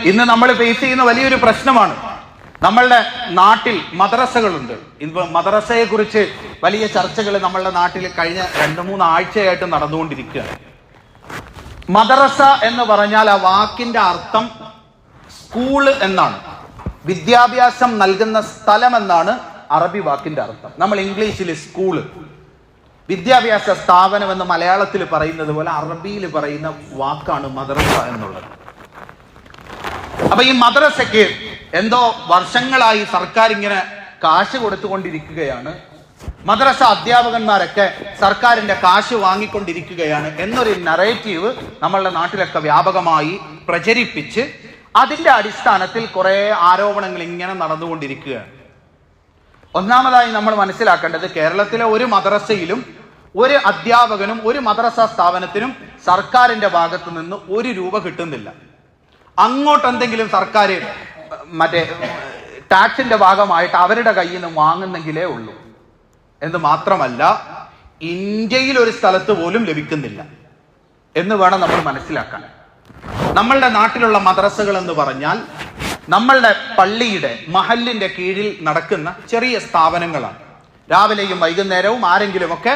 ഇന്ന് നമ്മൾ ഫേസ് ചെയ്യുന്ന വലിയൊരു പ്രശ്നമാണ്. നമ്മളുടെ നാട്ടിൽ മദ്രസകളുണ്ട്. ഇപ്പൊ മദ്രസയെ കുറിച്ച് വലിയ ചർച്ചകൾ നമ്മളുടെ നാട്ടിൽ കഴിഞ്ഞ 2-3 ആഴ്ചയായിട്ട് നടന്നുകൊണ്ടിരിക്കുകയാണ്. മദ്രസ എന്ന് പറഞ്ഞാൽ ആ വാക്കിന്റെ അർത്ഥം സ്കൂള് എന്നാണ്. വിദ്യാഭ്യാസം നൽകുന്ന സ്ഥലം എന്നാണ് അറബി വാക്കിന്റെ അർത്ഥം. നമ്മൾ ഇംഗ്ലീഷിൽ സ്കൂള്, വിദ്യാഭ്യാസ സ്ഥാപനം എന്ന് മലയാളത്തിൽ പറയുന്നത് പോലെ അറബിയിൽ പറയുന്ന വാക്കാണ് മദ്രസ എന്നുള്ളത്. അപ്പൊ ഈ മദ്രസയ്ക്ക് എന്തോ വർഷങ്ങളായി സർക്കാർ ഇങ്ങനെ കാശ് കൊടുത്തുകൊണ്ടിരിക്കുകയാണ്, മദ്രസ അധ്യാപകന്മാരൊക്കെ സർക്കാരിന്റെ കാശ് വാങ്ങിക്കൊണ്ടിരിക്കുകയാണ് എന്നൊരു നറേറ്റീവ് നമ്മളുടെ നാട്ടിലൊക്കെ വ്യാപകമായി പ്രചരിപ്പിച്ച് അതിന്റെ അടിസ്ഥാനത്തിൽ കുറെ ആരോപണങ്ങൾ ഇങ്ങനെ നടന്നുകൊണ്ടിരിക്കുകയാണ്. ഒന്നാമതായി നമ്മൾ മനസ്സിലാക്കേണ്ടത്, കേരളത്തിലെ ഒരു മദ്രസയിലും ഒരു അധ്യാപകനും ഒരു മദ്രസ സ്ഥാപനത്തിനും സർക്കാരിന്റെ ഭാഗത്ത് നിന്ന് 1 രൂപ കിട്ടുന്നില്ല. അങ്ങോട്ട് എന്തെങ്കിലും സർക്കാർ മറ്റേ ടാക്സിന്റെ ഭാഗമായിട്ട് അവരുടെ കയ്യിൽ നിന്ന് വാങ്ങുന്നെങ്കിലേ ഉള്ളൂ എന്ന് മാത്രമല്ല, ഇന്ത്യയിൽ ഒരു സ്ഥലത്ത് പോലും ലഭിക്കുന്നില്ല എന്ന് വേണം നമ്മൾ മനസ്സിലാക്കാൻ. നമ്മളുടെ നാട്ടിലുള്ള മദ്രസകൾ എന്ന് പറഞ്ഞാൽ നമ്മളുടെ പള്ളിയുടെ മഹല്ലിന്റെ കീഴിൽ നടക്കുന്ന ചെറിയ സ്ഥാപനങ്ങളാണ്. രാവിലെയും വൈകുന്നേരവും ആരെങ്കിലുമൊക്കെ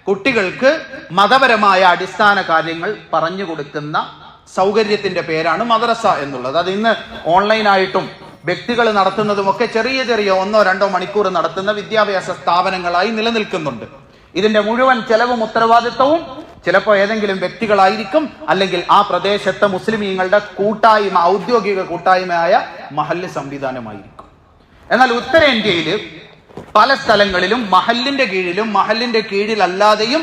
കുട്ടികൾക്ക് മതപരമായ അടിസ്ഥാന കാര്യങ്ങൾ പറഞ്ഞു കൊടുക്കുന്ന സൗകര്യത്തിന്റെ പേരാണ് മദ്രസ എന്നുള്ളത്. അത് ഇന്ന് ഓൺലൈനായിട്ടും വ്യക്തികൾ നടത്തുന്നതുമൊക്കെ ചെറിയ 1-2 മണിക്കൂർ നടത്തുന്ന വിദ്യാഭ്യാസ സ്ഥാപനങ്ങളായി നിലനിൽക്കുന്നുണ്ട്. ഇതിന്റെ മുഴുവൻ ചെലവും ഉത്തരവാദിത്വവും ചിലപ്പോൾ ഏതെങ്കിലും വ്യക്തികളായിരിക്കും, അല്ലെങ്കിൽ ആ പ്രദേശത്തെ മുസ്ലിമീങ്ങളുടെ കൂട്ടായ്മ, ഔദ്യോഗിക കൂട്ടായ്മയായ മഹല്ല് സംവിധാനമായിരിക്കും. എന്നാൽ ഉത്തരേന്ത്യയിൽ പല സ്ഥലങ്ങളിലും മഹല്ലിന്റെ കീഴിലും മഹല്ലിന്റെ കീഴിലല്ലാതെയും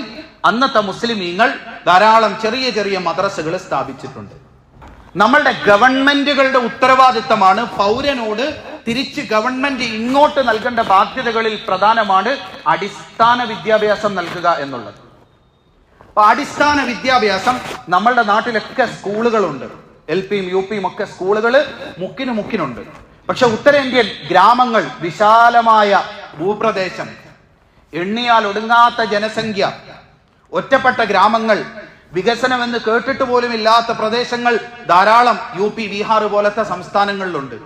അന്നത്തെ മുസ്ലിമീങ്ങൾ ധാരാളം ചെറിയ മദ്രസകൾ സ്ഥാപിച്ചിട്ടുണ്ട്. നമ്മളുടെ ഗവൺമെന്റുകളുടെ ഉത്തരവാദിത്തമാണ് പൗരനോട് തിരിച്ച് ഗവൺമെന്റ് ഇങ്ങോട്ട് നൽകേണ്ട ബാധ്യതകളിൽ പ്രധാനമാണ് അടിസ്ഥാന വിദ്യാഭ്യാസം നൽകുക എന്നുള്ളത്. അപ്പൊ അടിസ്ഥാന വിദ്യാഭ്യാസം നമ്മളുടെ നാട്ടിലൊക്കെ സ്കൂളുകളുണ്ട്, LPയും UPയും ഒക്കെ സ്കൂളുകൾ മുക്കിനുണ്ട്. പക്ഷെ ഉത്തരേന്ത്യൻ ഗ്രാമങ്ങൾ, വിശാലമായ ഭൂപ്രദേശം, എണ്ണിയാൽ ഒടുങ്ങാത്ത ജനസംഖ്യ, ഒറ്റപ്പെട്ട ഗ്രാമങ്ങൾ, വികസനമെന്ന് കേട്ടിട്ട് പോലും ഇല്ലാത്ത പ്രദേശങ്ങൾ ധാരാളം UP, ബീഹാർ പോലത്തെ സംസ്ഥാനങ്ങളിലുണ്ട്.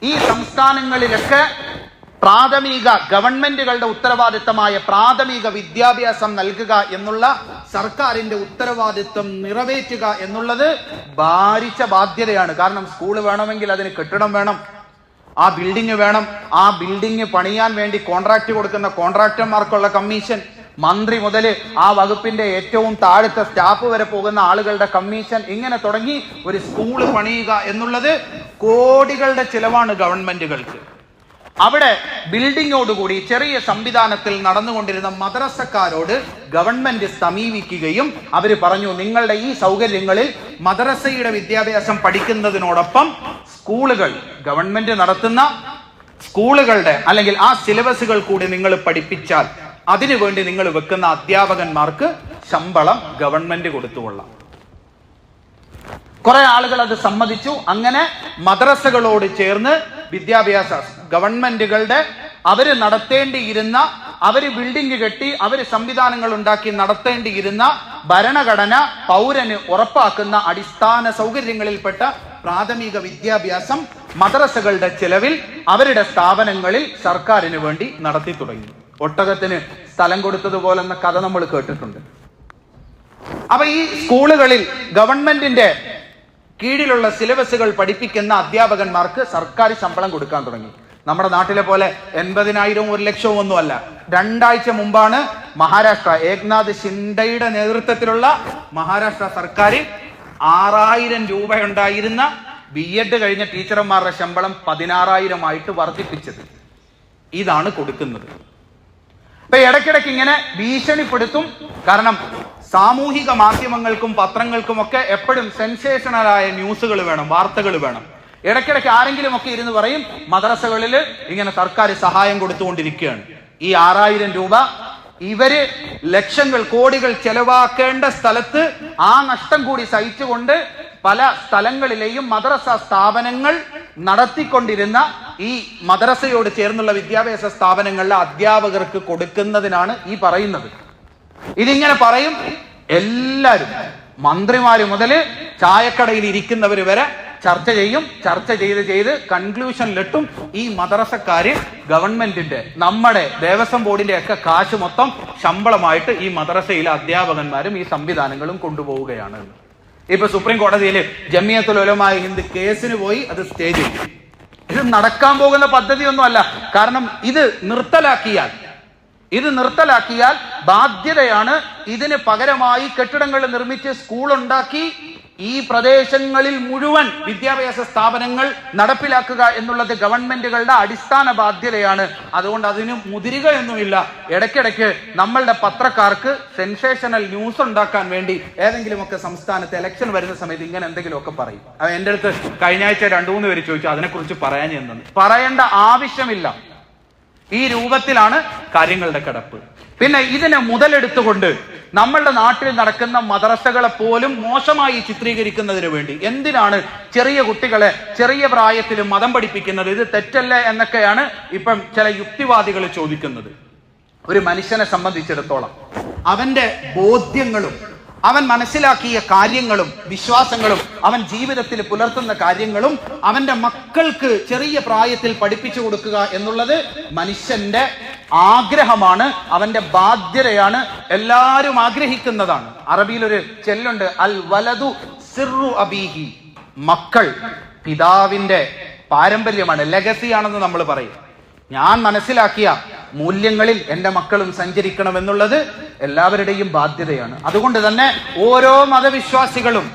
ഈ സംസ്ഥാനങ്ങളിലൊക്കെ പ്രാഥമിക ഗവൺമെന്റുകളുടെ ഉത്തരവാദിത്തമായ പ്രാഥമിക വിദ്യാഭ്യാസം നൽകുക എന്നുള്ള സർക്കാരിന്റെ ഉത്തരവാദിത്വം നിറവേറ്റുക എന്നുള്ളത് ഭാരിച്ച ബാധ്യതയാണ്. കാരണം സ്കൂള് വേണമെങ്കിൽ അതിന് കെട്ടിടം വേണം, ആ ബിൽഡിംഗ് വേണം, ആ ബിൽഡിംഗ് പണിയാൻ വേണ്ടി കോൺട്രാക്ട് കൊടുക്കുന്ന കോൺട്രാക്ടർമാർക്കുള്ള കമ്മീഷൻ, മന്ത്രി മുതൽ ആ വകുപ്പിന്റെ ഏറ്റവും താഴത്തെ സ്റ്റാഫ് വരെ പോകുന്ന ആളുകളുടെ കമ്മീഷൻ, ഇങ്ങനെ തുടങ്ങി ഒരു സ്കൂള് പണിയുക എന്നുള്ളത് കോടികളുടെ ചിലവാണ് ഗവൺമെന്റുകൾക്ക്. അവിടെ ബിൽഡിങ്ങോടുകൂടി ചെറിയ സംവിധാനത്തിൽ നടന്നുകൊണ്ടിരുന്ന മദ്രസക്കാരോട് ഗവൺമെന്റ് സമീപിക്കുകയും അവർ പറഞ്ഞു, നിങ്ങളുടെ ഈ സൗകര്യങ്ങളിൽ മദ്രസയുടെ വിദ്യാഭ്യാസം പഠിക്കുന്നതിനോടൊപ്പം സ്കൂളുകൾ, ഗവൺമെന്റ് നടത്തുന്ന സ്കൂളുകളുടെ അല്ലെങ്കിൽ ആ സിലബസുകൾ കൂടി നിങ്ങൾ പഠിപ്പിച്ചാൽ അതിനുവേണ്ടി നിങ്ങൾ വെക്കുന്ന അധ്യാപകന്മാർക്ക് ശമ്പളം ഗവൺമെന്റ് കൊടുത്തുകൊള്ളാം. കുറെ ആളുകൾ അത് സമ്മതിച്ചു. അങ്ങനെ മദ്രസകളോട് ചേർന്ന് വിദ്യാഭ്യാസ ഗവൺമെന്റുകളുടെ അവര് നടത്തേണ്ടിയിരുന്ന, അവര് ബിൽഡിംഗ് കെട്ടി അവര് സംവിധാനങ്ങൾ ഉണ്ടാക്കി നടത്തേണ്ടിയിരുന്ന ഭരണഘടന പൗരന് ഉറപ്പാക്കുന്ന അടിസ്ഥാന സൗകര്യങ്ങളിൽപ്പെട്ട പ്രാഥമിക വിദ്യാഭ്യാസം മദ്രസകളുടെ ചെലവിൽ അവരുടെ സ്ഥാപനങ്ങളിൽ സർക്കാരിന് വേണ്ടി നടത്തി തുടങ്ങി. ഒട്ടകത്തിന് സ്ഥലം കൊടുത്തതുപോലെന്ന കഥ നമ്മൾ കേട്ടിട്ടുണ്ട്. അപ്പൊ ഈ സ്കൂളുകളിൽ ഗവൺമെന്റിന്റെ കീഴിലുള്ള സിലബസുകൾ പഠിപ്പിക്കുന്ന അധ്യാപകന്മാർക്ക് സർക്കാർ ശമ്പളം കൊടുക്കാൻ തുടങ്ങി. നമ്മുടെ നാട്ടിലെ പോലെ 80,000 1 ലക്ഷവും ഒന്നുമല്ല. 2 ആഴ്ച മുമ്പാണ് മഹാരാഷ്ട്ര ഏക്നാഥ് ഷിൻഡെയുടെ നേതൃത്വത്തിലുള്ള മഹാരാഷ്ട്ര സർക്കാർ 6,000 രൂപയുണ്ടായിരുന്ന B.Ed കഴിഞ്ഞ ടീച്ചർമാരുടെ ശമ്പളം 16,000 ആയിട്ട് വർദ്ധിപ്പിച്ചത്. ഇതാണ് കൊടുക്കുന്നത്. അപ്പൊ ഇടയ്ക്കിടയ്ക്ക് ഇങ്ങനെ ഭീഷണിപ്പെടുത്തും. കാരണം സാമൂഹിക മാധ്യമങ്ങൾക്കും പത്രങ്ങൾക്കും ഒക്കെ എപ്പോഴും സെൻസേഷണലായ ന്യൂസുകൾ വേണം, വാർത്തകൾ വേണം. ഇടയ്ക്കിടയ്ക്ക് ആരെങ്കിലും ഒക്കെ ഇരുന്ന് പറയും, മദ്രസകളിൽ ഇങ്ങനെ സർക്കാർ സഹായം കൊടുത്തുകൊണ്ടിരിക്കുകയാണ്. ഈ 6,000 രൂപ ഇവര് ലക്ഷങ്ങൾ കോടികൾ ചെലവാക്കേണ്ട സ്ഥലത്ത് ആ നഷ്ടം കൂടി സഹിച്ചുകൊണ്ട് പല സ്ഥലങ്ങളിലെയും മദ്രസ സ്ഥാപനങ്ങൾ നടത്തിക്കൊണ്ടിരുന്ന ഈ മദ്രസയോട് ചേർന്നുള്ള വിദ്യാഭ്യാസ സ്ഥാപനങ്ങളിലെ അധ്യാപകർക്ക് കൊടുക്കുന്നതിനാണ് ഈ പറയുന്നത്. ഇതിങ്ങനെ പറയും എല്ലാവരും, മന്ത്രിമാര് മുതൽ ചായക്കടയിൽ ഇരിക്കുന്നവർ വരെ ചർച്ച ചെയ്യും. ചർച്ച ചെയ്ത് കൺക്ലൂഷനിലെത്തും. ഈ മദ്രസക്കാര് ഗവൺമെന്റിന്റെ, നമ്മുടെ ദേവസ്വം ബോർഡിന്റെ ഒക്കെ കാശ് മൊത്തം ശമ്പളമായിട്ട് ഈ മദ്രസയിലെ അധ്യാപകന്മാരും ഈ സംവിധാനങ്ങളും കൊണ്ടുപോവുകയാണ്. ഇപ്പൊ സുപ്രീം കോടതിയിൽ ജമിയത്തുൽ ഉലമാ ഹിന്ദ് കേസിന് പോയി, അത് സ്റ്റേ ചെയ്തു. ഇത് നടക്കാൻ പോകുന്ന പദ്ധതിയൊന്നും അല്ല. കാരണം ഇത് നിർത്തലാക്കിയാൽ ബാധ്യതയാണ്. ഇതിന് പകരമായി കെട്ടിടങ്ങൾ നിർമ്മിച്ച് സ്കൂൾ ഉണ്ടാക്കി ഈ പ്രദേശങ്ങളിൽ മുഴുവൻ വിദ്യാഭ്യാസ സ്ഥാപനങ്ങൾ നടപ്പിലാക്കുക എന്നുള്ളത് ഗവൺമെന്റുകളുടെ അടിസ്ഥാന ബാധ്യതയാണ്. അതുകൊണ്ട് അതിന് മുതിരുകയൊന്നുമില്ല. ഇടയ്ക്കിടയ്ക്ക് നമ്മളുടെ പത്രക്കാർക്ക് സെൻസേഷണൽ ന്യൂസ് ഉണ്ടാക്കാൻ വേണ്ടി ഏതെങ്കിലുമൊക്കെ സംസ്ഥാനത്ത് ഇലക്ഷൻ വരുന്ന സമയത്ത് ഇങ്ങനെ എന്തെങ്കിലുമൊക്കെ പറയും. എൻ്റെ അടുത്ത് കഴിഞ്ഞ ആഴ്ച 2-3 പേര് ചോദിച്ചു അതിനെക്കുറിച്ച് പറയാൻ എന്തെന്ന്. പറയേണ്ട ആവശ്യമില്ല. ഈ രൂപത്തിലാണ് കാര്യങ്ങളുടെ കിടപ്പ്. പിന്നെ ഇതിനെ മുതലെടുത്തുകൊണ്ട് നമ്മളുടെ നാട്ടിൽ നടക്കുന്ന മദ്രസകളെ പോലും മോശമായി ചിത്രീകരിക്കുന്നതിന് വേണ്ടി എന്തിനാണ് ചെറിയ കുട്ടികളെ ചെറിയ പ്രായത്തിൽ മതം പഠിപ്പിക്കുന്നത്? ഇത് തെറ്റല്ലേ എന്നൊക്കെയാണ് ഇപ്പം ചില യുക്തിവാദികൾ ചോദിക്കുന്നത്. ഒരു മനുഷ്യനെ സംബന്ധിച്ചിടത്തോളം അവന്റെ ബോധ്യങ്ങളും അവൻ മനസ്സിലാക്കിയ കാര്യങ്ങളും വിശ്വാസങ്ങളും അവൻ ജീവിതത്തിൽ പുലർത്തുന്ന കാര്യങ്ങളും അവന്റെ മക്കൾക്ക് ചെറിയ പ്രായത്തിൽ പഠിപ്പിച്ചു കൊടുക്കുക എന്നുള്ളത് മനുഷ്യന്റെ ആഗ്രഹമാണ്, അവന്റെ ബാധ്യതയാണ്. എല്ലാവരും ആഗ്രഹിക്കുന്നതാണ്. അറബിയിൽ ഒരു ചെല്ലുണ്ട്, അൽ വലതു സിർറു അബീഹി. മക്കൾ പിതാവിന്റെ പാരമ്പര്യമാണ്, ലെഗസിയാണെന്ന് നമ്മൾ പറയും. ഞാൻ മനസ്സിലാക്കിയ മൂല്യങ്ങളിൽ എൻ്റെ മക്കളും സഞ്ചരിക്കണം എന്നുള്ളത് എല്ലാവരുടെയും ബാധ്യതയാണ്. അതുകൊണ്ട് തന്നെ ഓരോ മതവിശ്വാസികളും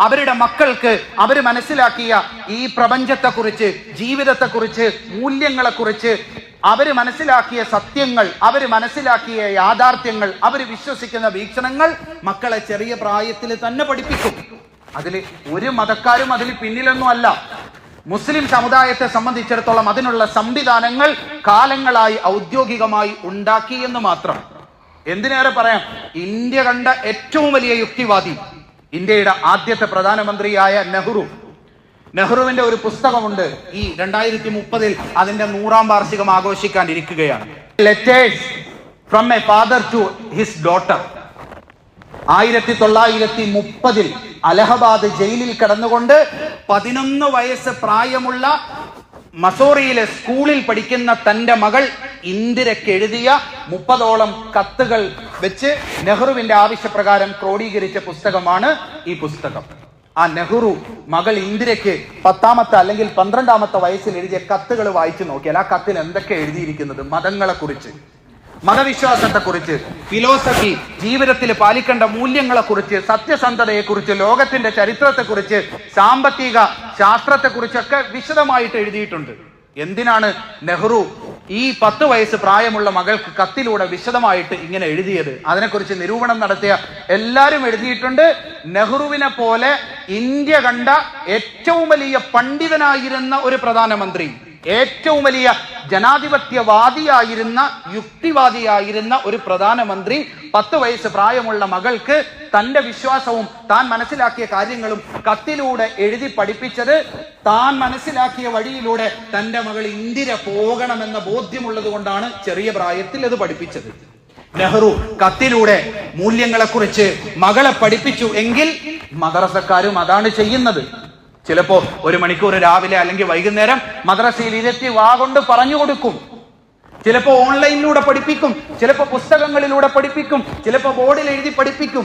അവരുടെ മക്കൾക്ക് അവർ മനസ്സിലാക്കിയ ഈ പ്രപഞ്ചത്തെക്കുറിച്ച്, ജീവിതത്തെക്കുറിച്ച്, മൂല്യങ്ങളെക്കുറിച്ച് അവർ മനസ്സിലാക്കിയ സത്യങ്ങൾ, അവർ മനസ്സിലാക്കിയ യാഥാർത്ഥ്യങ്ങൾ, അവർ വിശ്വസിക്കുന്ന വീക്ഷണങ്ങൾ മക്കളെ ചെറിയ പ്രായത്തിൽ തന്നെ പഠിപ്പിക്കും. അതിൽ ഒരു മതക്കാരും അതിൽ പിന്നിലൊന്നും അല്ല. മുസ്ലിം സമുദായത്തെ സംബന്ധിച്ചിടത്തോളം അതിനുള്ള സംവിധാനങ്ങൾ കാലങ്ങളായി ഔദ്യോഗികമായി ഉണ്ടാക്കി എന്ന് മാത്രം. എന്തിനേറെ പറയാം, ഇന്ത്യ കണ്ട ഏറ്റവും വലിയ യുക്തിവാദി, ഇന്ത്യയുടെ ആദ്യത്തെ പ്രധാനമന്ത്രിയായ നെഹ്റുവിന്റെ ഒരു പുസ്തകമുണ്ട്. ഈ 2030 അതിന്റെ 100ാം വാർഷികം ആഘോഷിക്കാനിരിക്കുകയാണ്. Letters from a father to his daughter. 1930 Allahabad ജയിലിൽ കിടന്നുകൊണ്ട് 11 വയസ്സ് പ്രായമുള്ള മസൂറിയിലെ സ്കൂളിൽ പഠിക്കുന്ന തന്റെ മകൾ ഇന്ദിരയ്ക്ക് എഴുതിയ 30ഓളം കത്തുകൾ വെച്ച് നെഹ്റുവിന്റെ ആവശ്യപ്രകാരം ക്രോഡീകരിച്ച പുസ്തകമാണ് ഈ പുസ്തകം. ആ നെഹ്റു മകൾ ഇന്ദിരയ്ക്ക് 10ാമത്തെ അല്ലെങ്കിൽ 12ാമത്തെ വയസ്സിൽ എഴുതിയ കത്തുകൾ വായിച്ചു നോക്കിയാൽ ആ കത്തിൽ എന്തൊക്കെ എഴുതിയിരിക്കുന്നത്? മതങ്ങളെ കുറിച്ച്, മതവിശ്വാസത്തെക്കുറിച്ച്, ഫിലോസഫി, ജീവിതത്തിൽ പാലിക്കേണ്ട മൂല്യങ്ങളെക്കുറിച്ച്, സത്യസന്ധതയെക്കുറിച്ച്, ലോകത്തിന്റെ ചരിത്രത്തെക്കുറിച്ച്, സാമ്പത്തിക ശാസ്ത്രത്തെക്കുറിച്ചൊക്കെ വിശദമായിട്ട് എഴുതിയിട്ടുണ്ട്. എന്തിനാണ് നെഹ്റു ഈ 10 വയസ്സ് പ്രായമുള്ള മകൾക്ക് കത്തിലൂടെ വിശദമായിട്ട് ഇങ്ങനെ എഴുതിയത്? അതിനെക്കുറിച്ച് നിരൂപണം നടത്തിയ എല്ലാവരും എഴുതിയിട്ടുണ്ട്. നെഹ്റുവിനെ പോലെ ഇന്ത്യ കണ്ട ഏറ്റവും വലിയ പണ്ഡിതനായിരുന്ന ഒരു പ്രധാനമന്ത്രി, ഏറ്റവും വലിയ ജനാധിപത്യവാദിയായിരുന്ന, യുക്തിവാദിയായിരുന്ന ഒരു പ്രധാനമന്ത്രി 10 വയസ്സ് പ്രായമുള്ള മകൾക്ക് തന്റെ വിശ്വാസവും താൻ മനസ്സിലാക്കിയ കാര്യങ്ങളും കത്തിലൂടെ എഴുതി പഠിപ്പിച്ചത് താൻ മനസ്സിലാക്കിയ വഴിയിലൂടെ തന്റെ മകൾ ഇന്ദിര പോകണമെന്ന ബോധ്യമുള്ളത് കൊണ്ടാണ് ചെറിയ പ്രായത്തിൽ അത് പഠിപ്പിച്ചത്. നെഹ്റു കത്തിലൂടെ മൂല്യങ്ങളെക്കുറിച്ച് മകളെ പഠിപ്പിച്ചു എങ്കിൽ മദ്രസക്കാരും അതാണ് ചെയ്യുന്നത്. ചിലപ്പോ 1 മണിക്കൂർ രാവിലെ അല്ലെങ്കിൽ വൈകുന്നേരം മദ്രസയിൽ ഇരുത്തി കൊണ്ട് പറഞ്ഞു കൊടുക്കും. ചിലപ്പോ ഓൺലൈനിലൂടെ പഠിപ്പിക്കും, ചിലപ്പോ പുസ്തകങ്ങളിലൂടെ പഠിപ്പിക്കും, ചിലപ്പോ ബോർഡിൽ എഴുതി പഠിപ്പിക്കും.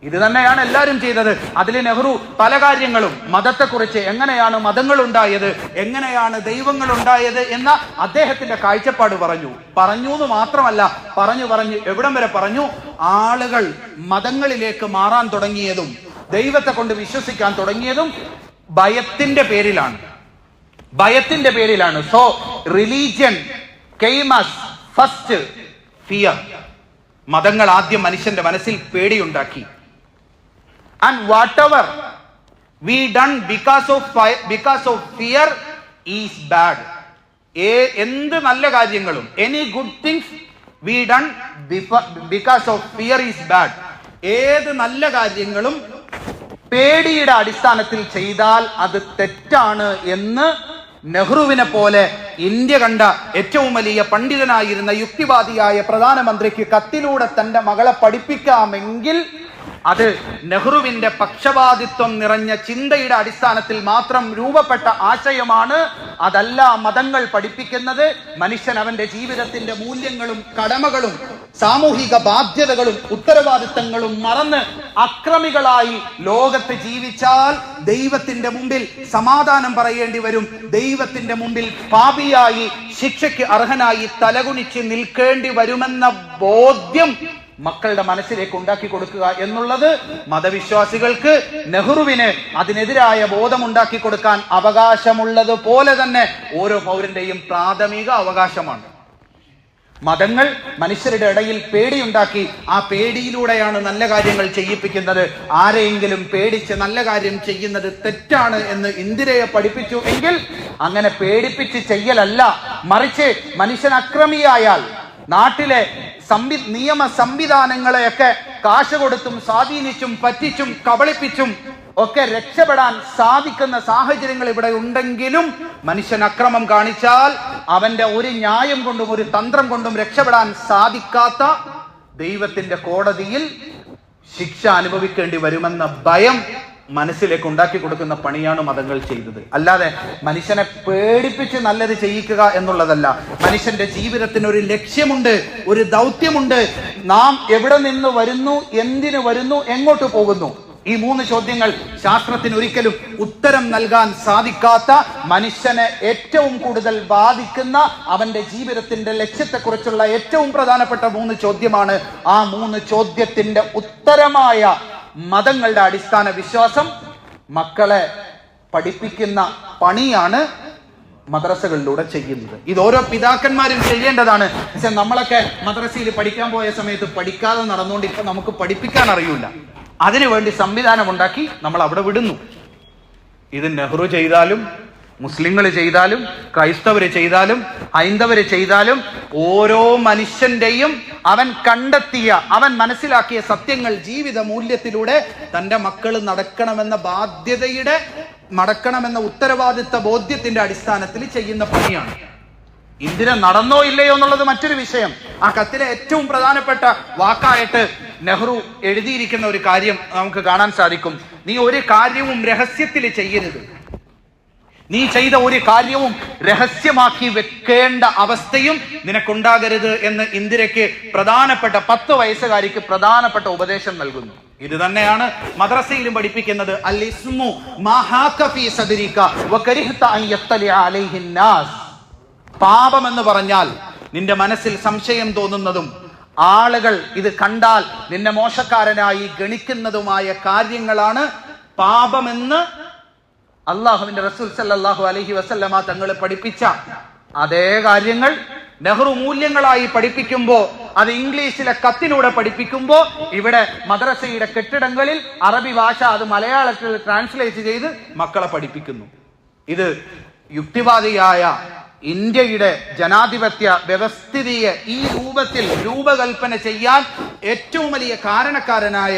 ഇത് തന്നെയാണ് എല്ലാവരും ചെയ്തത്. അതിൽ നെഹ്റു പല കാര്യങ്ങളും മതത്തെക്കുറിച്ച്, എങ്ങനെയാണ് മതങ്ങൾ ഉണ്ടായത്, എങ്ങനെയാണ് ദൈവങ്ങൾ ഉണ്ടായത് എന്ന അദ്ദേഹത്തിന്റെ കാഴ്ചപ്പാട് പറഞ്ഞു എന്ന് മാത്രമല്ല, പറഞ്ഞു എവിടം വരെ പറഞ്ഞു? ആളുകൾ മതങ്ങളിലേക്ക് മാറാൻ തുടങ്ങിയതും ദൈവത്തെ കൊണ്ട് വിശ്വസിക്കാൻ തുടങ്ങിയതും ഭയത്തിന്റെ പേരിലാണ്. So religion came as first fear. മതങ്ങൾ ആദ്യം മനുഷ്യന്റെ മനസ്സിൽ പേടിയുണ്ടാക്കി. And whatever we done because of fear is bad. എന്ത് നല്ല കാര്യങ്ങളും, any good things we done because of fear is bad. ഏത് നല്ല കാര്യങ്ങളും പേടിയുടെ അടിസ്ഥാനത്തിൽ ചെയ്താൽ അത് തെറ്റാണ് എന്ന് നെഹ്റുവിനെ പോലെ ഇന്ത്യ കണ്ട ഏറ്റവും വലിയ പണ്ഡിതനായിരുന്ന യുക്തിവാദിയായ പ്രധാനമന്ത്രിക്ക് കത്തിലൂടെ തന്റെ മകളെ പഠിപ്പിക്കാമെങ്കിൽ അത് നെഹ്റുവിന്റെ പക്ഷപാതിത്വം നിറഞ്ഞ ചിന്തയുടെ അടിസ്ഥാനത്തിൽ മാത്രം രൂപപ്പെട്ട ആശയമാണ്. അതല്ല മതങ്ങൾ പഠിപ്പിക്കുന്നത്. മനുഷ്യൻ അവന്റെ ജീവിതത്തിന്റെ മൂല്യങ്ങളും കടമകളും സാമൂഹിക ബാധ്യതകളും ഉത്തരവാദിത്തങ്ങളും മറന്ന് അക്രമികളായി ലോകത്ത് ജീവിച്ചാൽ ദൈവത്തിന്റെ മുമ്പിൽ സമാധാനം പറയേണ്ടി വരും. ദൈവത്തിന്റെ മുമ്പിൽ പാപിയായി ശിക്ഷയ്ക്ക് അർഹനായി തലകുനിച്ച് നിൽക്കേണ്ടി വരുമെന്ന ബോധ്യം മക്കളുടെ മനസ്സിലേക്ക് ഉണ്ടാക്കി കൊടുക്കുക എന്നുള്ളത് മതവിശ്വാസികൾക്ക്, നെഹ്റുവിന് അതിനെതിരായ ബോധമുണ്ടാക്കി കൊടുക്കാൻ അവകാശമുള്ളത് പോലെ തന്നെ ഓരോ പൗരന്റെയും പ്രാഥമിക അവകാശമാണ്. മതങ്ങൾ മനുഷ്യരുടെ ഇടയിൽ പേടിയുണ്ടാക്കി ആ പേടിയിലൂടെയാണ് നല്ല കാര്യങ്ങൾ ചെയ്യിപ്പിക്കുന്നത്. ആരെയെങ്കിലും പേടിച്ച് നല്ല കാര്യം ചെയ്യുന്നത് തെറ്റാണ് എന്ന് ഇന്ദിരയെ പഠിപ്പിച്ചു എങ്കിൽ അങ്ങനെ പേടിപ്പിച്ച് ചെയ്യലല്ല, മറിച്ച് മനുഷ്യൻ അക്രമിയായാൽ നാട്ടിലെ നിയമ സംവിധാനങ്ങളെയൊക്കെ കാശ് കൊടുത്തും സ്വാധീനിച്ചും പറ്റിച്ചും കബളിപ്പിച്ചും ഒക്കെ രക്ഷപ്പെടാൻ സാധിക്കുന്ന സാഹചര്യങ്ങൾ ഇവിടെ ഉണ്ടെങ്കിലും മനുഷ്യൻ അക്രമം കാണിച്ചാൽ അവന്റെ ഒരു ന്യായം കൊണ്ടും ഒരു തന്ത്രം കൊണ്ടും രക്ഷപ്പെടാൻ സാധിക്കാത്ത ദൈവത്തിന്റെ കോടതിയിൽ ശിക്ഷ അനുഭവിക്കേണ്ടി വരുമെന്ന ഭയം മനസ്സിലേക്ക് ഉണ്ടാക്കി കൊടുക്കുന്ന പണിയാണ് മതങ്ങൾ ചെയ്തത്. അല്ലാതെ മനുഷ്യനെ പേടിപ്പിച്ച് നല്ലത് ചെയ്യിക്കുക എന്നുള്ളതല്ല. മനുഷ്യന്റെ ജീവിതത്തിന് ഒരു ലക്ഷ്യമുണ്ട്, ഒരു ദൗത്യമുണ്ട്. നാം എവിടെ നിന്ന് വരുന്നു, എന്തിനു വരുന്നു, എങ്ങോട്ട് പോകുന്നു? ഈ 3 ചോദ്യങ്ങൾ ശാസ്ത്രത്തിന് ഒരിക്കലും ഉത്തരം നൽകാൻ സാധിക്കാത്ത, മനുഷ്യനെ ഏറ്റവും കൂടുതൽ ബാധിക്കുന്ന, അവന്റെ ജീവിതത്തിന്റെ ലക്ഷ്യത്തെക്കുറിച്ചുള്ള ഏറ്റവും പ്രധാനപ്പെട്ട 3 ചോദ്യമാണ്. ആ 3 ചോദ്യത്തിന്റെ ഉത്തരമായ മതങ്ങളുടെ അടിസ്ഥാന വിശ്വാസം മക്കളെ പഠിപ്പിക്കുന്ന പണിയാണ് മദ്രസകളിലൂടെ ചെയ്യുന്നത്. ഇത് ഓരോ പിതാക്കന്മാരും ചെയ്യേണ്ടതാണ്. പക്ഷെ നമ്മളൊക്കെ മദ്രസയിൽ പഠിക്കാൻ പോയ സമയത്ത് പഠിക്കാതെ നടന്നുകൊണ്ട് ഇപ്പൊ നമുക്ക് പഠിപ്പിക്കാൻ അറിയില്ല. അതിനുവേണ്ടി സംവിധാനം ഉണ്ടാക്കി നമ്മൾ അവിടെ വിടുന്നു. ഇത് നെഹ്റു ചെയ്താലും മുസ്ലിങ്ങൾ ചെയ്താലും ക്രൈസ്തവര് ചെയ്താലും ഹൈന്ദവര് ചെയ്താലും ഓരോ മനുഷ്യന്റെയും അവൻ കണ്ടെത്തിയ, അവൻ മനസ്സിലാക്കിയ സത്യങ്ങൾ ജീവിത മൂല്യത്തിലൂടെ തന്റെ മക്കൾ നടക്കണമെന്ന ബാധ്യതയുടെ നടക്കണമെന്ന ഉത്തരവാദിത്ത ബോധ്യത്തിന്റെ അടിസ്ഥാനത്തിൽ ചെയ്യുന്ന പണിയാണ്. ഇന്ദിര നടന്നോ ഇല്ലയോ എന്നുള്ളത് മറ്റൊരു വിഷയം. ആ കത്തിലെ ഏറ്റവും പ്രധാനപ്പെട്ട വാക്കായിട്ട് നെഹ്റു എഴുതിയിരിക്കുന്ന ഒരു കാര്യം നമുക്ക് കാണാൻ സാധിക്കും. നീ ഒരു കാര്യവും രഹസ്യത്തിൽ ചെയ്യരുത്. നീ ചെയ്ത ഒരു കാര്യവും രഹസ്യമാക്കി വെക്കേണ്ട അവസ്ഥയും നിനക്കുണ്ടാകരുത് എന്ന് ഇന്ദിരയ്ക്ക് പ്രധാനപ്പെട്ട 10 വയസ്സുകാരിക്ക് പ്രധാനപ്പെട്ട ഉപദേശം നൽകുന്നു. ഇത് തന്നെയാണ് മദ്രസയിലും പഠിപ്പിക്കുന്നത്. അൽ ഇസ്മു മാ ഹാക ഫീ സദ്രിക വകരിഹത അൻ യത്തലി അലൈഹി നാസ്. പാപം എന്ന് പറഞ്ഞാൽ നിന്റെ മനസ്സിൽ സംശയം തോന്നുന്നതും ആളുകൾ ഇത് കണ്ടാൽ നിന്നെ മോശക്കാരനായി ഗണിക്കുന്നതുമായ കാര്യങ്ങളാണ് പാപമെന്ന് അള്ളാഹുവിന്റെ റസൂൽ സല്ലല്ലാഹു അലൈഹി വസല്ലമ തങ്ങൾ പഠിപ്പിച്ച അതേ കാര്യങ്ങൾ നെഹ്റു മൂല്യങ്ങളായി പഠിപ്പിക്കുമ്പോ, അത് ഇംഗ്ലീഷിലെ കത്തിലൂടെ പഠിപ്പിക്കുമ്പോ, ഇവിടെ മദ്രസയുടെ കെട്ടിടങ്ങളിൽ അറബി ഭാഷ അത് മലയാളത്തിൽ ട്രാൻസ്ലേറ്റ് ചെയ്ത് മക്കളെ പഠിപ്പിക്കുന്നു. ഇത് യുക്തിവാദിയായ ഇന്ത്യയുടെ ജനാധിപത്യ വ്യവസ്ഥിതിയെ ഈ രൂപത്തിൽ രൂപകൽപ്പന ചെയ്യാൻ ഏറ്റവും വലിയ കാരണക്കാരനായ,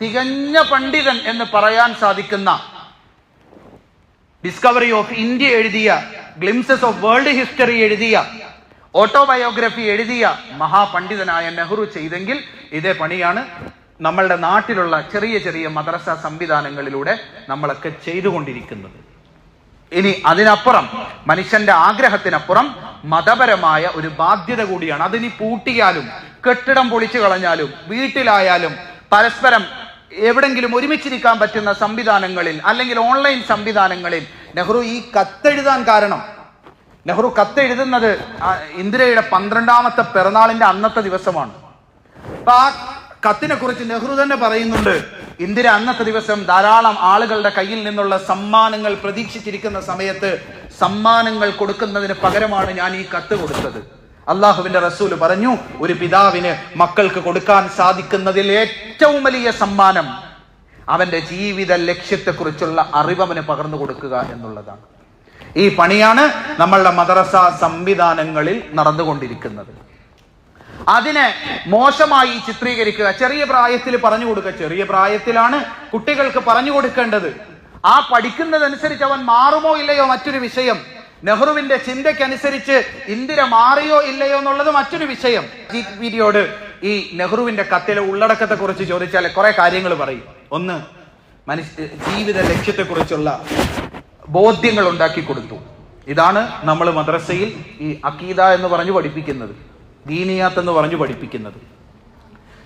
തികഞ്ഞ പണ്ഡിതൻ എന്ന് പറയാൻ സാധിക്കുന്ന, ഡിസ്കവറി ഓഫ് ഇന്ത്യ എഴുതിയ, ഗ്ലിംസസ് ഓഫ് വേൾഡ് ഹിസ്റ്ററി എഴുതിയ, ഓട്ടോബയോഗ്രഫി എഴുതിയ മഹാപണ്ഡിതനായ നെഹ്റു ചെയ്തെങ്കിൽ ഇതേ പണിയാണ് നമ്മളുടെ നാട്ടിലുള്ള ചെറിയ ചെറിയ മദ്രസ സംവിധാനങ്ങളിലൂടെ നമ്മളൊക്കെ ചെയ്തുകൊണ്ടിരിക്കുന്നത്. ഇനി അതിനപ്പുറം, മനുഷ്യന്റെ ആഗ്രഹത്തിനപ്പുറം മതപരമായ ഒരു ബാധ്യത കൂടിയാണ്. അതിനി പൂട്ടിയാലും കെട്ടിടം പൊളിച്ചു കളഞ്ഞാലും വീട്ടിലായാലും പരസ്പരം എവിടെങ്കിലും ഒരുമിച്ചിരിക്കാൻ പറ്റുന്ന സംവിധാനങ്ങളിൽ അല്ലെങ്കിൽ ഓൺലൈൻ സംവിധാനങ്ങളിൽ നെഹ്റു ഈ കത്തെഴുതാൻ കാരണം, നെഹ്റു കത്തെഴുതുന്നത് ഇന്ദിരയുടെ 12ാമത്തെ പിറന്നാളിന്റെ അന്നത്തെ ദിവസമാണ്. അപ്പൊ ആ കത്തിനെ കുറിച്ച് നെഹ്റു തന്നെ പറയുന്നുണ്ട്, ഇന്ദിര അന്നത്തെ ദിവസം ധാരാളം ആളുകളുടെ കയ്യിൽ നിന്നുള്ള സമ്മാനങ്ങൾ പ്രതീക്ഷിച്ചിരിക്കുന്ന സമയത്ത് സമ്മാനങ്ങൾ കൊടുക്കുന്നതിന് പകരമാണ് ഞാൻ ഈ കത്ത് കൊടുത്തത്. അള്ളാഹുവിന്റെ റസൂൽ പറഞ്ഞു, ഒരു പിതാവിന് മക്കൾക്ക് കൊടുക്കാൻ സാധിക്കുന്നതിൽ ഏറ്റവും വലിയ സമ്മാനം അവന്റെ ജീവിത ലക്ഷ്യത്തെക്കുറിച്ചുള്ള അറിവ് അവന് പകർന്നു കൊടുക്കുക എന്നുള്ളതാണ്. ഈ പണിയാണ് നമ്മളുടെ മദ്രസ സംവിധാനങ്ങളിൽ നടന്നുകൊണ്ടിരിക്കുന്നത്. അതിനെ മോശമായി ചിത്രീകരിക്കുക, ചെറിയ പ്രായത്തിൽ പറഞ്ഞു കൊടുക്കുക. ചെറിയ പ്രായത്തിലാണ് കുട്ടികൾക്ക് പറഞ്ഞു കൊടുക്കേണ്ടത്. ആ പഠിക്കുന്നതനുസരിച്ച് അവൻ മാറുമോ ഇല്ലയോ മറ്റൊരു വിഷയം. നെഹ്റുവിന്റെ ചിന്തയ്ക്കനുസരിച്ച് ഇന്ദിര മാറിയോ ഇല്ലയോ എന്നുള്ളത് മറ്റൊരു വിഷയം. പീരിയോട് ഈ നെഹ്റുവിന്റെ കത്തിലെ ഉള്ളടക്കത്തെ കുറിച്ച് ചോദിച്ചാൽ കുറെ കാര്യങ്ങൾ പറയും. ഒന്ന്, ജീവിത ലക്ഷ്യത്തെക്കുറിച്ചുള്ള ബോധ്യങ്ങൾ ഉണ്ടാക്കി കൊടുത്തു. ഇതാണ് നമ്മൾ മദ്രസയിൽ ഈ അക്കീദ എന്ന് പറഞ്ഞു പഠിപ്പിക്കുന്നത്, ദീനിയാത്ത് എന്ന് പറഞ്ഞു പഠിപ്പിക്കുന്നത്.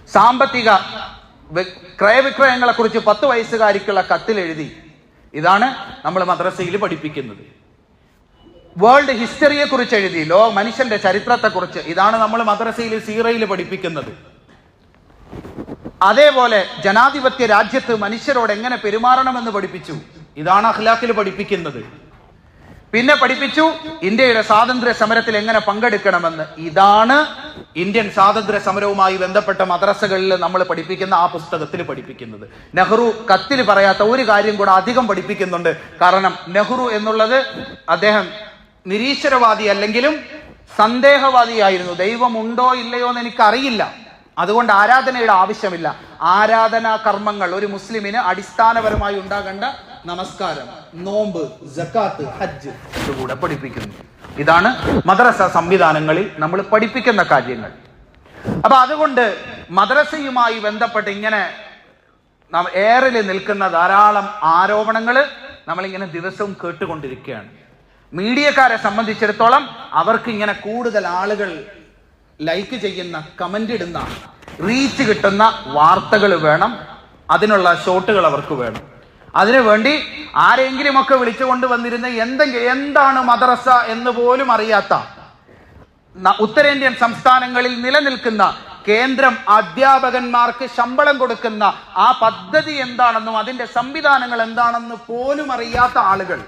സാമ്പത്തിക ക്രയവിക്രയങ്ങളെ കുറിച്ച് 10 വയസ്സുകാരിക്കുള്ള കത്തിൽ എഴുതി. ഇതാണ് നമ്മൾ മദ്രസയിൽ പഠിപ്പിക്കുന്നത്. വേൾഡ് ഹിസ്റ്ററിയെ കുറിച്ച് എഴുതി, മനുഷ്യന്റെ ചരിത്രത്തെ കുറിച്ച്. ഇതാണ് നമ്മൾ മദ്രസയിൽ സീറയിൽ പഠിപ്പിക്കുന്നത്. അതേപോലെ ജനാധിപത്യ രാജ്യത്ത് മനുഷ്യരോട് എങ്ങനെ പെരുമാറണമെന്ന് പഠിപ്പിച്ചു. ഇതാണ് അഖ്ലാഖിൽ പഠിപ്പിക്കുന്നത്. പിന്നെ പഠിപ്പിച്ചു ഇന്ത്യയുടെ സ്വാതന്ത്ര്യ സമരത്തിൽ എങ്ങനെ പങ്കെടുക്കണമെന്ന്. ഇതാണ് ഇന്ത്യൻ സ്വാതന്ത്ര്യ സമരവുമായി ബന്ധപ്പെട്ട മദ്രസകളിൽ നമ്മൾ പഠിപ്പിക്കുന്ന ആ പുസ്തകത്തിൽ പഠിപ്പിക്കുന്നത്. നെഹ്റു കത്തിൽ പറയാത്ത ഒരു കാര്യം കൂടെ അധികം പഠിപ്പിക്കുന്നുണ്ട്. കാരണം നെഹ്റു എന്നുള്ളത് അദ്ദേഹം നിരീശ്വരവാദി അല്ലെങ്കിലും സന്ദേഹവാദിയായിരുന്നു. ദൈവമുണ്ടോ ഇല്ലയോ എന്ന് എനിക്കറിയില്ല, അതുകൊണ്ട് ആരാധനയുടെ ആവശ്യമില്ല. ആരാധനാ കർമ്മങ്ങൾ ഒരു മുസ്ലിമിന് അടിസ്ഥാനപരമായി ഉണ്ടാകേണ്ട നമസ്കാരം, നോമ്പ്, സക്കാത്ത്, ഹജ്ജ് ഇതുകൂടെ പഠിപ്പിക്കുന്നു. ഇതാണ് മദ്രസ സംവിധാനങ്ങളിൽ നമ്മൾ പഠിപ്പിക്കുന്ന കാര്യങ്ങൾ. അപ്പൊ അതുകൊണ്ട് മദ്രസയുമായി ബന്ധപ്പെട്ട് ഇങ്ങനെ എയറിൽ നിൽക്കുന്ന ധാരാളം ആരോപണങ്ങൾ നമ്മളിങ്ങനെ ദിവസവും കേട്ടുകൊണ്ടിരിക്കുകയാണ്. മീഡിയക്കാരെ സംബന്ധിച്ചിടത്തോളം അവർക്ക് ഇങ്ങനെ കൂടുതൽ ആളുകൾ ലൈക്ക് ചെയ്യുന്ന, കമന്റ് ഇടുന്ന, റീച്ച് കിട്ടുന്ന വാർത്തകൾ വേണം. അതിനുള്ള ഷോട്ടുകൾ അവർക്ക് വേണം. അതിനുവേണ്ടി ആരെങ്കിലും ഒക്കെ വിളിച്ചുകൊണ്ട് വന്നിരുന്ന എന്താണ് മദ്രസ എന്ന് പോലും അറിയാത്ത ഉത്തരേന്ത്യൻ സംസ്ഥാനങ്ങളിൽ നിലനിൽക്കുന്ന കേന്ദ്രം അധ്യാപകന്മാർക്ക് ശമ്പളം കൊടുക്കുന്ന ആ പദ്ധതി എന്താണെന്നും അതിന്റെ സംവിധാനങ്ങൾ എന്താണെന്ന് പോലും അറിയാത്ത ആളുകൾ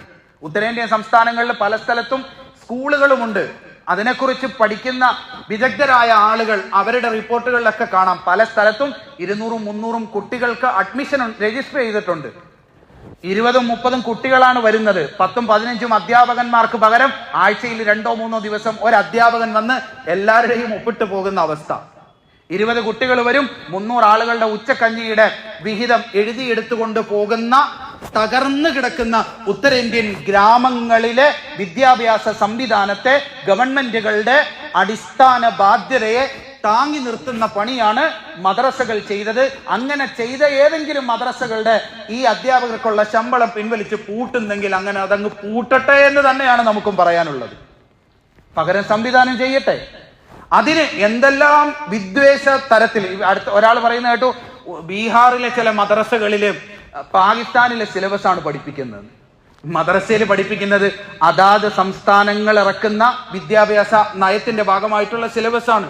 ഉത്തരേന്ത്യൻ സംസ്ഥാനങ്ങളിൽ പല സ്ഥലത്തും സ്കൂളുകളുമുണ്ട്. അതിനെക്കുറിച്ച് പഠിക്കുന്ന വിദഗ്ധരായ ആളുകൾ അവരുടെ റിപ്പോർട്ടുകളിലൊക്കെ കാണാം. പല സ്ഥലത്തും 200-300 കുട്ടികൾക്ക് അഡ്മിഷൻ രജിസ്റ്റർ ചെയ്തിട്ടുണ്ട്. 20-30 കുട്ടികളാണ് വരുന്നത്. 10-15 അധ്യാപകന്മാർക്ക് പകരം ആഴ്ചയിൽ 2-3 ദിവസം ഒരു അധ്യാപകൻ വന്ന് എല്ലാവരുടെയും ഒപ്പിട്ട് പോകുന്ന അവസ്ഥ. 20 കുട്ടികൾ വരും, 300 ആളുകളുടെ ഉച്ചക്കഞ്ഞിയുടെ വിഹിതം എഴുതിയെടുത്തുകൊണ്ട് പോകുന്ന തകർന്നു കിടക്കുന്ന ഉത്തരേന്ത്യൻ ഗ്രാമങ്ങളിലെ വിദ്യാഭ്യാസ സംവിധാനത്തെ, ഗവൺമെന്റുകളുടെ അടിസ്ഥാന ബാധ്യതയെ താങ്ങി നിർത്തുന്ന പണിയാണ് മദ്രസകൾ ചെയ്തത്. അങ്ങനെ ചെയ്ത ഏതെങ്കിലും മദ്രസകളുടെ ഈ അധ്യാപകർക്കുള്ള ശമ്പളം പിൻവലിച്ച് പൂട്ടുന്നെങ്കിൽ അങ്ങനെ അതങ്ങ് പൂട്ടട്ടെ എന്ന് തന്നെയാണ് നമുക്കും പറയാനുള്ളത്. പകരം സംവിധാനം ചെയ്യട്ടെ. അതിന് എന്തെല്ലാം വിദ്വേഷ തരത്തിൽ അടുത്ത ഒരാൾ പറയുന്ന കേട്ടു, ബീഹാറിലെ ചില മദ്രസകളില് പാകിസ്ഥാനിലെ സിലബസ് ആണ് പഠിപ്പിക്കുന്നത്. മദ്രസയിൽ പഠിപ്പിക്കുന്നത് അതാത് സംസ്ഥാനങ്ങൾ ഇറക്കുന്ന വിദ്യാഭ്യാസ നയത്തിന്റെ ഭാഗമായിട്ടുള്ള സിലബസ് ആണ്.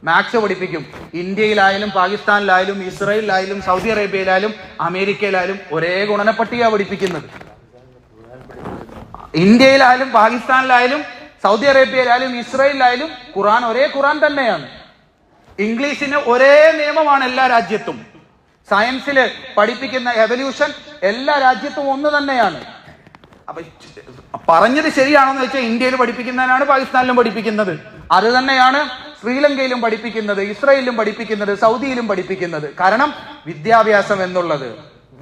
മാത്സ് പഠിപ്പിക്കും. ഇന്ത്യയിലായാലും പാകിസ്ഥാനിലായാലും ഇസ്രായേലിലായാലും സൗദി അറേബ്യയിലായാലും അമേരിക്കയിലായാലും ഒരേ ഗുണനപ്പട്ടികയാണ് പഠിപ്പിക്കുന്നത്. ഇന്ത്യയിലായാലും പാകിസ്ഥാനിലായാലും സൗദി അറേബ്യയിലായാലും ഇസ്രായേലിലായാലും ഖുർആൻ ഒരേ ഖുർആൻ തന്നെയാണ്. ഇംഗ്ലീഷിന് ഒരേ നിയമമാണ് എല്ലാ രാജ്യത്തും. സയൻസിൽ പഠിപ്പിക്കുന്ന എവല്യൂഷൻ എല്ലാ രാജ്യത്തും ഒന്ന് തന്നെയാണ്. അപ്പൊ പറഞ്ഞത് ശരിയാണെന്ന് വെച്ചാൽ ഇന്ത്യയിൽ പഠിപ്പിക്കുന്നതിനാണ് പാകിസ്ഥാനിലും പഠിപ്പിക്കുന്നത്. അത് തന്നെയാണ് ശ്രീലങ്കയിലും പഠിപ്പിക്കുന്നത്, ഇസ്രായേലിലും പഠിപ്പിക്കുന്നത്, സൗദിയിലും പഠിപ്പിക്കുന്നത്. കാരണം വിദ്യാഭ്യാസം എന്നുള്ളത്,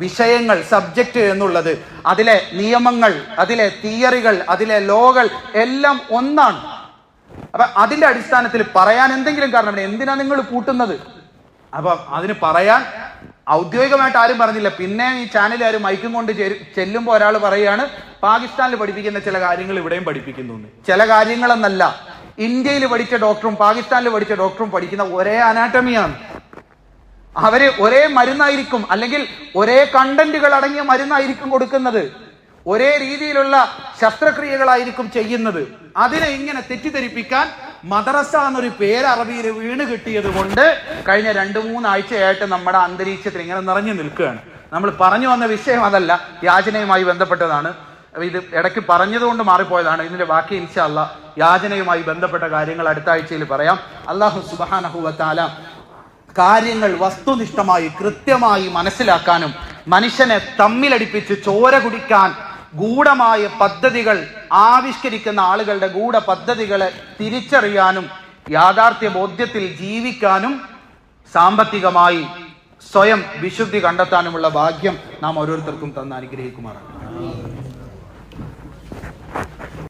വിഷയങ്ങൾ, സബ്ജക്റ്റ് എന്നുള്ളത്, അതിലെ നിയമങ്ങൾ, അതിലെ തിയറികൾ, അതിലെ ലോകൾ എല്ലാം ഒന്നാണ്. അപ്പൊ അതിന്റെ അടിസ്ഥാനത്തിൽ പറയാൻ എന്തെങ്കിലും കാരണം, എന്തിനാ നിങ്ങൾ കൂട്ടുന്നത്? അപ്പൊ അതിന് പറയാൻ ഔദ്യോഗികമായിട്ട് ആരും പറഞ്ഞില്ല. പിന്നെ ഈ ചാനലുകാർ മൈക്കും കൊണ്ട് ചെല്ലുമ്പോൾ ഒരാൾ പറയുകയാണ് പാകിസ്ഥാനിൽ പഠിപ്പിക്കുന്ന ചില കാര്യങ്ങൾ ഇവിടെയും പഠിപ്പിക്കുന്നു. ചില കാര്യങ്ങളെന്നല്ല, ഇന്ത്യയിൽ പഠിച്ച ഡോക്ടറും പാകിസ്ഥാനിൽ പഠിച്ച ഡോക്ടറും പഠിക്കുന്ന ഒരേ അനാട്ടമിയാണ്. അവര് ഒരേ മരുന്നായിരിക്കും, അല്ലെങ്കിൽ ഒരേ കണ്ടന്റുകൾ അടങ്ങിയ മരുന്നായിരിക്കും കൊടുക്കുന്നത്. ഒരേ രീതിയിലുള്ള ശസ്ത്രക്രിയകളായിരിക്കും ചെയ്യുന്നത്. അതിനെ ഇങ്ങനെ തെറ്റിദ്ധരിപ്പിക്കാൻ മദ്രസ എന്നൊരു പേര് അറബിയിൽ വീണ് കിട്ടിയത് കൊണ്ട് കഴിഞ്ഞ 2-3 ആഴ്ചയായിട്ട് നമ്മുടെ അന്തരീക്ഷത്തിൽ ഇങ്ങനെ നിറഞ്ഞു നിൽക്കുകയാണ്. നമ്മൾ പറഞ്ഞു വന്ന വിഷയം അതല്ല, യാചനയുമായി ബന്ധപ്പെട്ടതാണ്. ഇത് ഇടയ്ക്ക് പറഞ്ഞതുകൊണ്ട് മാറിപ്പോയതാണ്. ഇതിന്റെ ബാക്കി ഇൻഷാ അല്ലാഹ് യാചനയുമായി ബന്ധപ്പെട്ട കാര്യങ്ങൾ അടുത്ത ആഴ്ചയിൽ പറയാം. അല്ലാഹു സുബ്ഹാനഹു വ തആല കാര്യങ്ങൾ വസ്തുനിഷ്ഠമായി കൃത്യമായി മനസ്സിലാക്കാനും മനുഷ്യനെ തമ്മിലടിപ്പിച്ച് ചോര കുടിക്കാൻ ഗൂഢമായ പദ്ധതികൾ ആവിഷ്കരിക്കുന്ന ആളുകളുടെ ഗൂഢ പദ്ധതികളെ തിരിച്ചറിയാനും യാഥാർത്ഥ്യ ബോധ്യത്തിൽ ജീവിക്കാനും സാമ്പത്തികമായി സ്വയം വിശുദ്ധി കണ്ടെത്താനുമുള്ള ഭാഗ്യം നാം ഓരോരുത്തർക്കും തന്ന് അനുഗ്രഹിക്കുമാറാണ്.